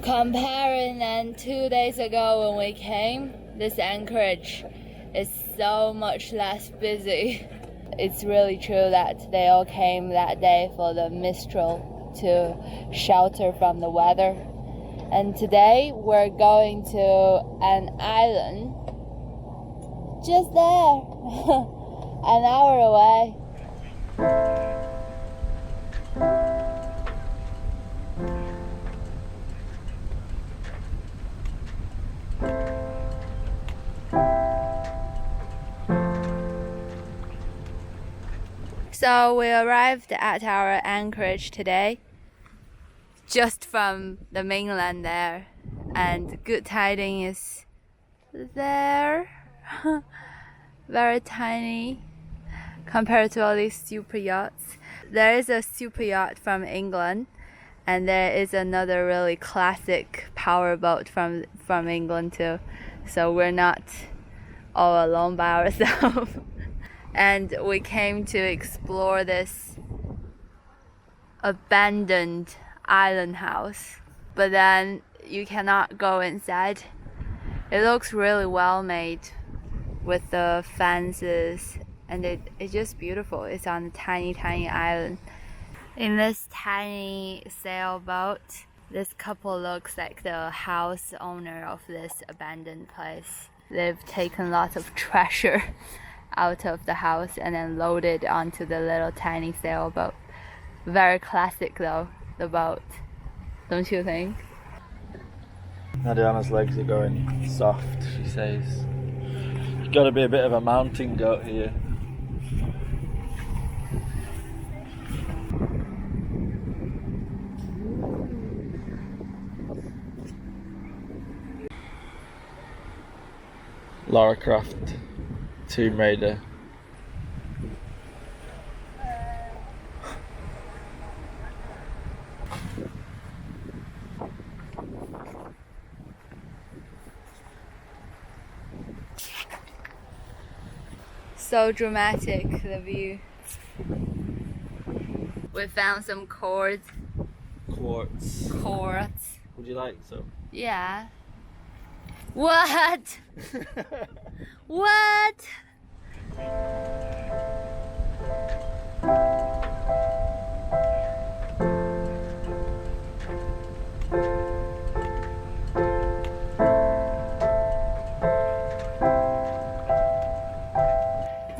Comparing and 2 days ago when we came, this Anchorage is so much less busy. It's really true that they all came that day for the mistral to shelter from the weather. And today we're going to an island just there, an hour away. So we arrived at our Anchorage today, just from the mainland there, and good tidings is there. Very tiny compared to all these super yachts. There is a super yacht from England, and there is another really classic powerboat from England too. So we're not all alone by ourselves. And we came to explore this abandoned island house, but then you cannot go inside. It looks really well made with the fences, and it's just beautiful. It's on a tiny island. In this tiny sailboat, this couple looks like the house owner of this abandoned place. They've taken lots of treasure out of the house and then loaded onto the little tiny sailboat. Very classic though, the boat, don't you think? Nadiana's legs are going soft, she says. You've got to be a bit of a mountain goat here. Lara Croft, Tomb Raider. So dramatic, the view. We found some quartz. Would you like some? Yeah. What? What?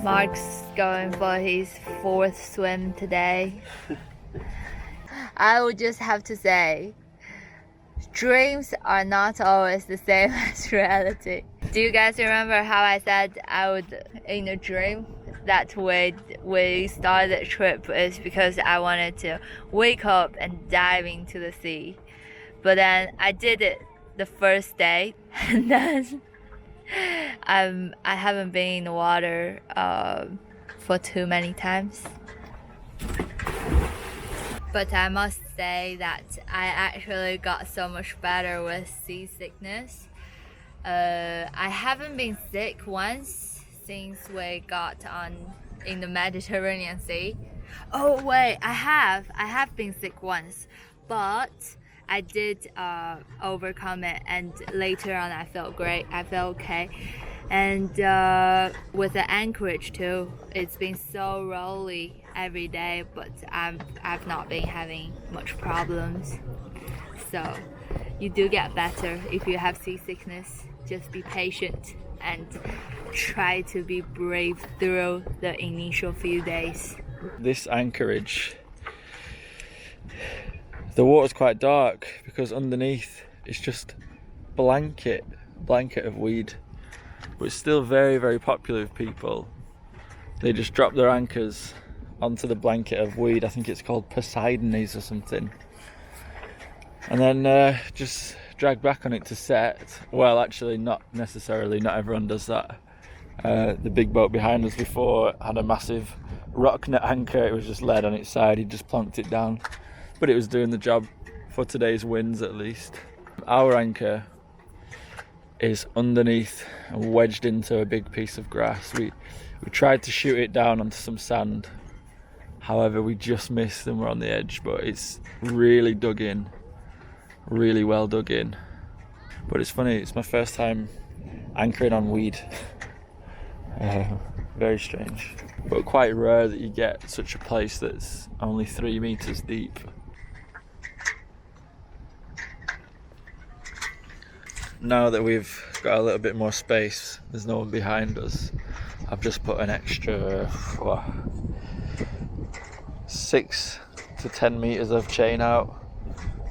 Mark's going for his 4th swim today. I would just have to say, dreams are not always the same as reality. Do you guys remember how I said I would, in a dream, that we started the trip is because I wanted to wake up and dive into the sea. But then I did it the first day, and then I haven't been in the water for too many times. But I must say that I actually got so much better with seasickness. I haven't been sick once since we got on in the Mediterranean Sea. Oh wait, I have been sick once, but I did overcome it, and later on I felt great. I felt okay. And with the Anchorage too, it's been so rolly every day, but I've not been having much problems. So you do get better if you have seasickness. Just be patient and try to be brave through the initial few days. This Anchorage, the water's quite dark because underneath it's just blanket of weed, but it's still very popular with people. They just drop their anchors onto the blanket of weed. I think it's called Poseidonese or something, and then just drag back on it to set. Well, actually not necessarily, not everyone does that. The big boat behind us before had a massive rock net anchor. It was just laid on its side. He just plonked it down, but it was doing the job for today's winds at least. Our anchor is underneath and wedged into a big piece of grass. We tried to shoot it down onto some sand, however we just missed and we're on the edge, but it's really dug in really well dug in. But it's funny, it's my first time anchoring on weed. Very strange. But quite rare that you get such a place that's only 3 meters deep. Now that we've got a little bit more space, there's no one behind us, I've just put an extra 6 to 10 meters of chain out.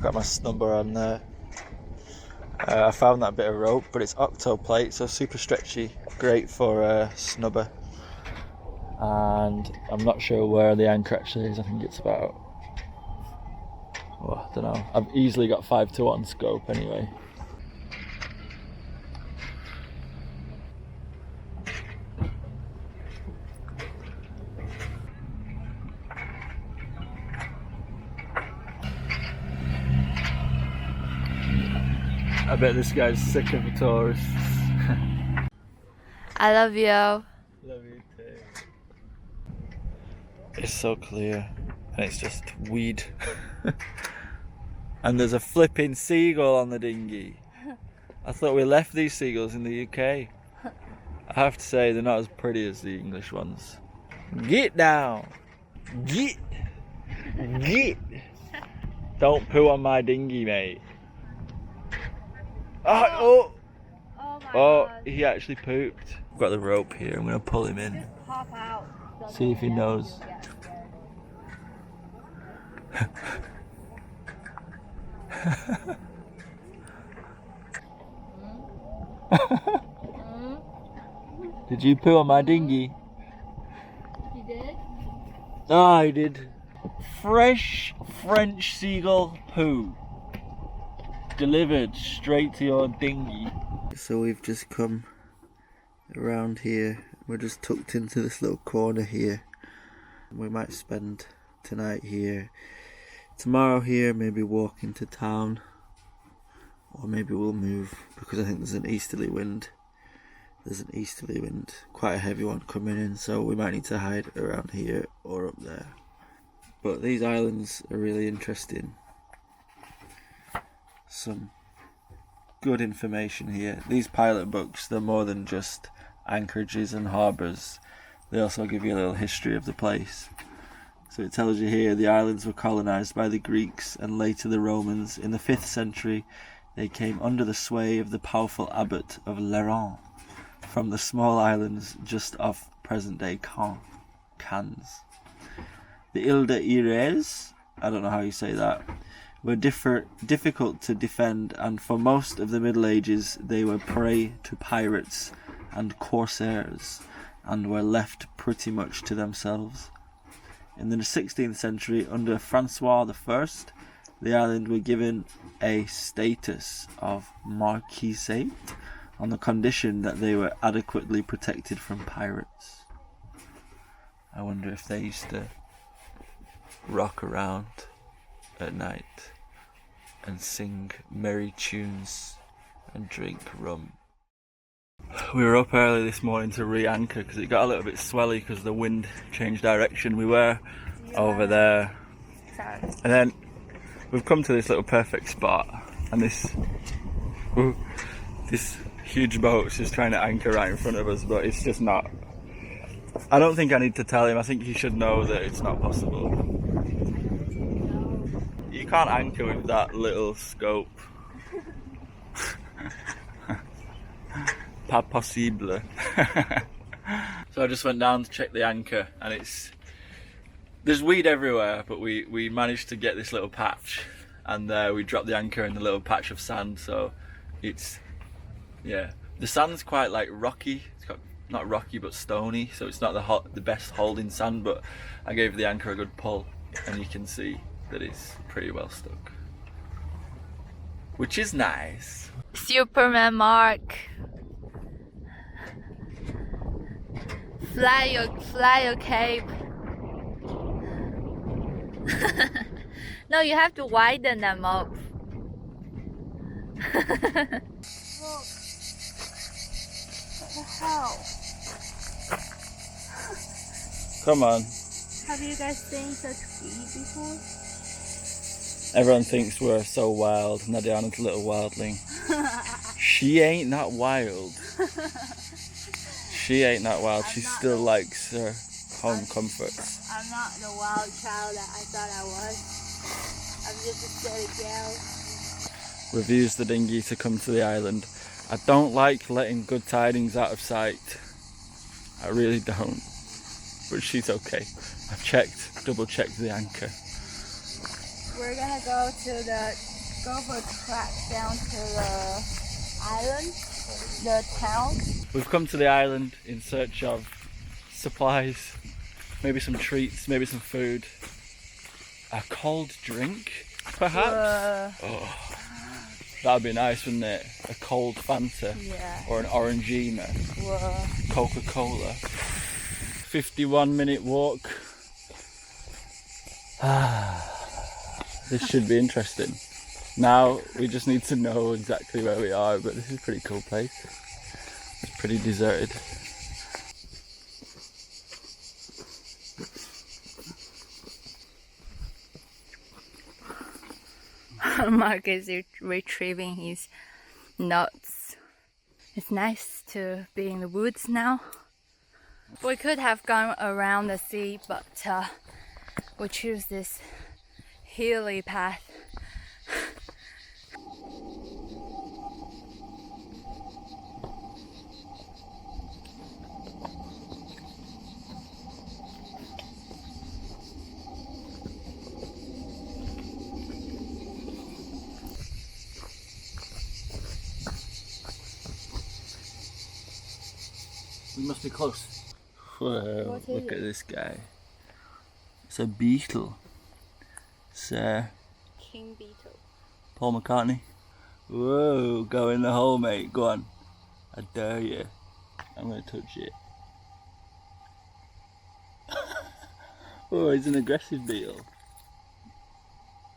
Got my snubber on there. I found that bit of rope, but it's octo plate, so super stretchy, great for snubber. And I'm not sure where the anchor actually is. I think it's about, I don't know. I've easily got 5-to-1 scope anyway. I bet this guy's sick of the tourists. I love you. Love you too. It's so clear, and it's just weed. And there's a flipping seagull on the dinghy. I thought we left these seagulls in the UK. I have to say, they're not as pretty as the English ones. Get down! Get! Get! Don't poo on my dinghy, mate. Oh! Oh my Oh, God. he actually pooped. I've got the rope here, I'm gonna pull him in. Just pop out. See if he knows. Did you poo on my dinghy? You did? Oh, I did. Fresh French seagull poo. Delivered straight to your dinghy. So we've just come around here. We're just tucked into this little corner here. We might spend tonight here, tomorrow here, maybe walk into town, or maybe we'll move because I think there's an easterly wind. There's an easterly wind, quite a heavy one coming in, so we might need to hide around here or up there. But these islands are really interesting. Some good information here. These pilot books, they're more than just anchorages and harbours. They also give you a little history of the place. So it tells you here the islands were colonised by the Greeks and later the Romans. In the 5th century they came under the sway of the powerful abbot of Lerins from the small islands just off present-day Cannes. The Ile d'Ires, I don't know how you say that, were difficult to defend, and for most of the Middle Ages they were prey to pirates and corsairs and were left pretty much to themselves. In the 16th century, under Francois I, the island were given a status of marquisate on the condition that they were adequately protected from pirates. I wonder if they used to rock around at night and sing merry tunes and drink rum. We were up early this morning to re-anchor because it got a little bit swelly because the wind changed direction. We were over there, and then we've come to this little perfect spot, and this huge boat's just trying to anchor right in front of us, but it's just not. I don't think I need to tell him. I think he should know that it's not possible. You can't anchor with that little scope. Pas possible. So I just went down to check the anchor, and there's weed everywhere, but we managed to get this little patch, and we dropped the anchor in the little patch of sand. So it's, yeah, the sand's quite like rocky. It's got, not rocky but stony, so it's not the best holding sand, but I gave the anchor a good pull and you can see that it's pretty well stuck, which is nice. Superman Mark. Fly your cape. No, you have to widen them up. Look. What the hell? Come on. Have you guys seen such weed before? Everyone thinks we're so wild. Nadiana's a little wildling. She ain't that wild. She ain't that wild. She still likes her home comforts. I'm not the wild child that I thought I was. I'm just a silly girl. We've used the dinghy to come to the island. I don't like letting good tidings out of sight. I really don't. But she's okay. I've double checked the anchor. We're gonna go for a track down to the island, the town. We've come to the island in search of supplies, maybe some treats, maybe some food. A cold drink, perhaps? Oh, that'd be nice, wouldn't it? A cold Fanta. Yeah. Or an Orangina. Coca-Cola. 51-minute walk. This should be interesting. Now we just need to know exactly where we are, but this is a pretty cool place. It's pretty deserted. Mark is retrieving his nuts. It's nice to be in the woods now. We could have gone around the sea, but we choose this hilly path. We must be close. Whoa, look at this guy. It's a beetle. It's King beetle. Paul McCartney. Whoa, go in the hole, mate. Go on. I dare you. I'm gonna touch it. Oh, he's an aggressive beetle.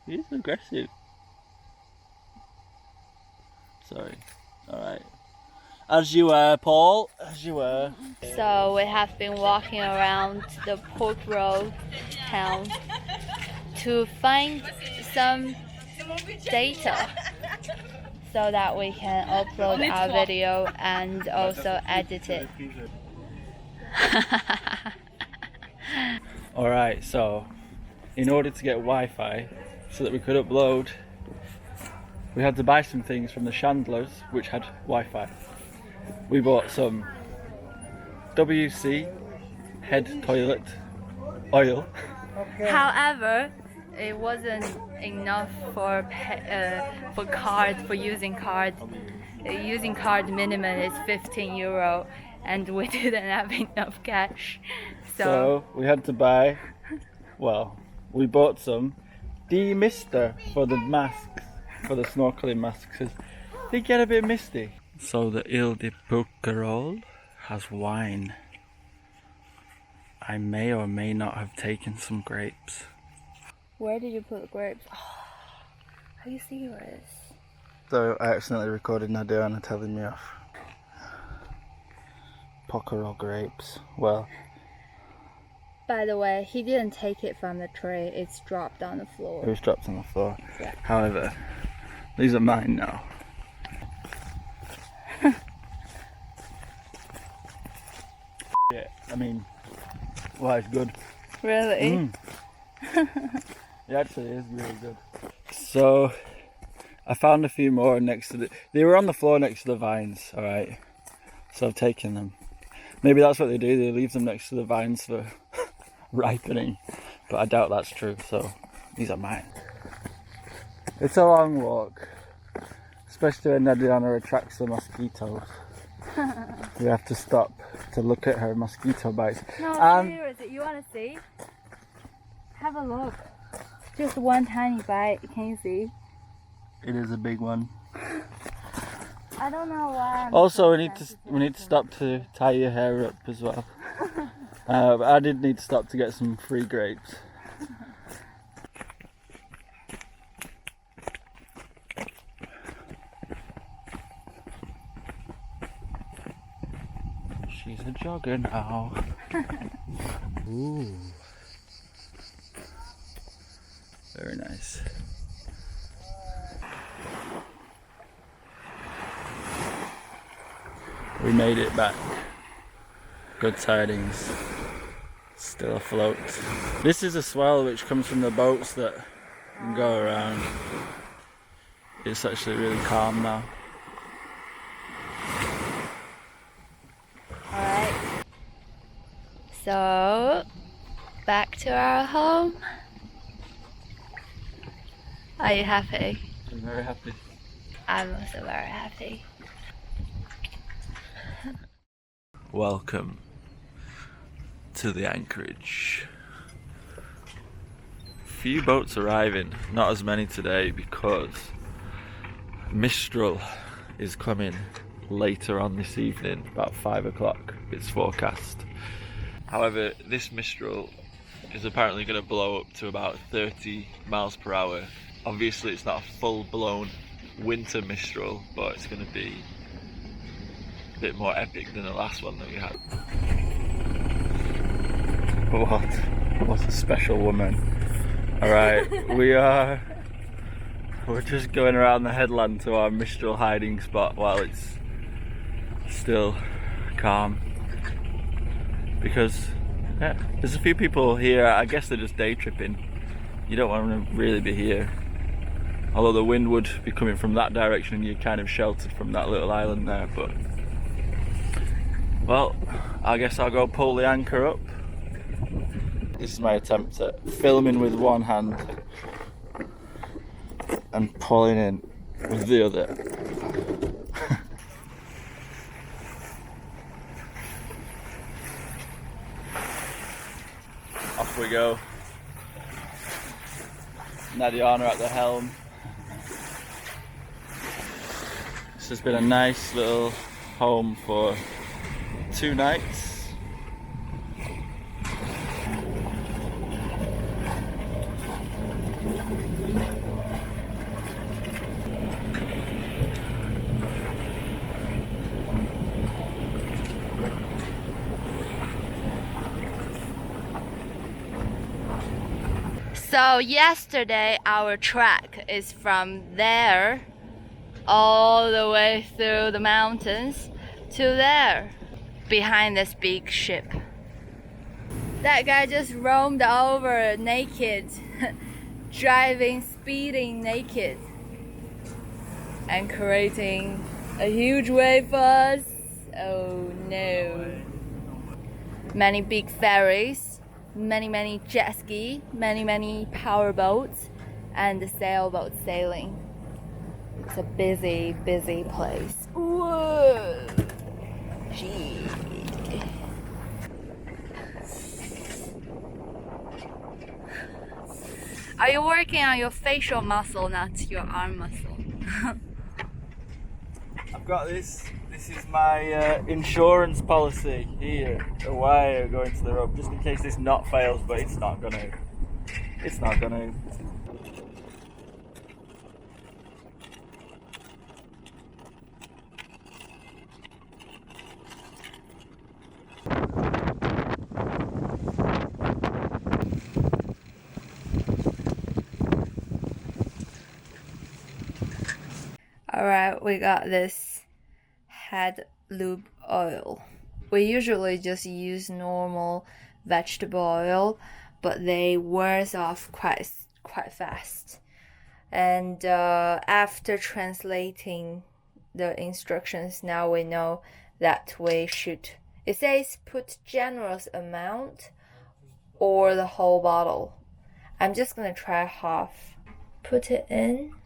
He's aggressive. Sorry. Alright. As you were, Paul. As you were. So we have been walking around the Port Road town to find some data so that we can upload our video and also edit it. Alright, so in order to get Wi-Fi so that we could upload, we had to buy some things from the Chandlers which had Wi-Fi. We bought some WC head toilet oil. However, it wasn't enough for using card. Using card minimum is €15, and we didn't have enough cash. So we had to buy. Well, we bought some demister for the masks, for the snorkeling masks, because they get a bit misty. So the Ile de Bouquerolles has wine. I may or may not have taken some grapes. Where did you put the grapes? Oh, are you serious? So I accidentally recorded Nadiana telling me off. Bouquerolles grapes. Well. By the way, he didn't take it from the tray. It's dropped on the floor. It was dropped on the floor. Yeah. However, these are mine now. Yeah, I mean, well, it's good. Really? It actually is really good. So, I found a few more next to they were on the floor next to the vines, alright? So I've taken them. Maybe that's what they do, they leave them next to the vines for ripening. But I doubt that's true, so these are mine. It's a long walk. Especially when Nadiana attracts the mosquitoes. We have to stop to look at her mosquito bites. No, seriously, you want to see? Have a look. Just one tiny bite, can you see? It is a big one. I don't know why. Also, we need to stop to tie your hair up as well. But I did need to stop to get some free grapes. She's a jogger now. Ooh. Very nice. We made it back. Good tidings. Still afloat. This is a swell which comes from the boats that can go around. It's actually really calm now. Alright. So, back to our home. Are you happy? I'm very happy. I'm also very happy. Welcome to the Anchorage. Few boats arriving, not as many today because Mistral is coming later on this evening, about 5 o'clock, it's forecast. However, this Mistral is apparently going to blow up to about 30 miles per hour. Obviously it's not a full-blown winter Mistral, but it's going to be a bit more epic than the last one that we had. What a special woman. Alright, we're just going around the headland to our Mistral hiding spot while it's still calm. Because yeah, there's a few people here, I guess they're just day tripping. You don't want to really be here. Although the wind would be coming from that direction and you're kind of sheltered from that little island there, but well, I guess I'll go pull the anchor up. This is my attempt at filming with one hand and pulling in with the other. Off we go. Nadiana at the helm. This has been a nice little home for 2 nights. So yesterday our trek is from there all the way through the mountains to there, behind this big ship. That guy just roamed over naked, driving, speeding naked, and creating a huge wave for us. Oh no. Many big ferries, many jet ski, many power boats, and the sailboat sailing. It's a busy place. Whoa! Gee. Are you working on your facial muscle, not your arm muscle? I've got this. This is my insurance policy here. A wire going to the rope, just in case this knot fails, but it's not gonna. It's not gonna. Alright, we got this head lube oil. We usually just use normal vegetable oil, but they wears off quite fast. And after translating the instructions, now we know that we should, it says put generous amount or the whole bottle. I'm just gonna try half. Put it in.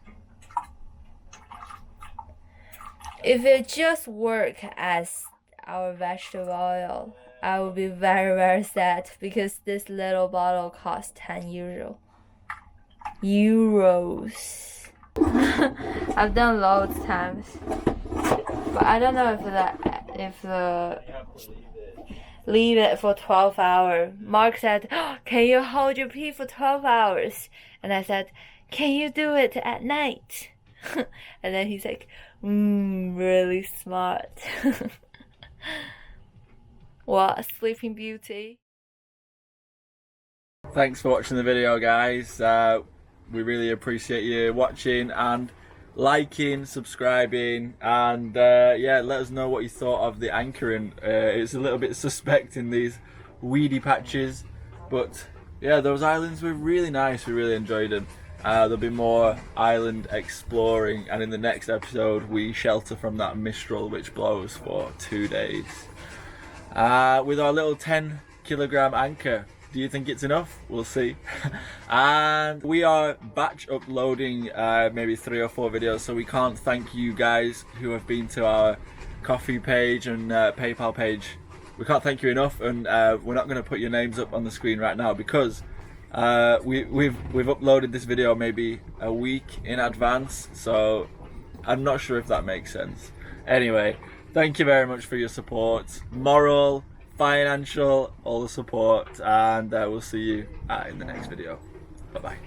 If it just work as our vegetable oil, I would be very sad because this little bottle costs 10 euros. I've done loads times, but I don't know if the leave it for 12 hours. Mark said, oh, can you hold your pee for 12 hours? And I said, can you do it at night? And then he's like, really smart. What, Sleeping Beauty? Thanks for watching the video, guys. We really appreciate you watching, and liking, subscribing, and yeah, let us know what you thought of the anchoring. It's a little bit suspect in these weedy patches, but yeah, those islands were really nice. We really enjoyed them. There'll be more island exploring, and in the next episode we shelter from that mistral which blows for 2 days with our little 10-kilogram anchor. Do you think it's enough? We'll see. And we are batch uploading maybe 3 or 4 videos, so we can't thank you guys who have been to our Ko-fi page and PayPal page. We can't thank you enough, and we're not going to put your names up on the screen right now because we've uploaded this video maybe a week in advance, so I'm not sure if that makes sense. Anyway, thank you very much for your support, moral, financial, all the support, and we'll see you in the next video. Bye bye.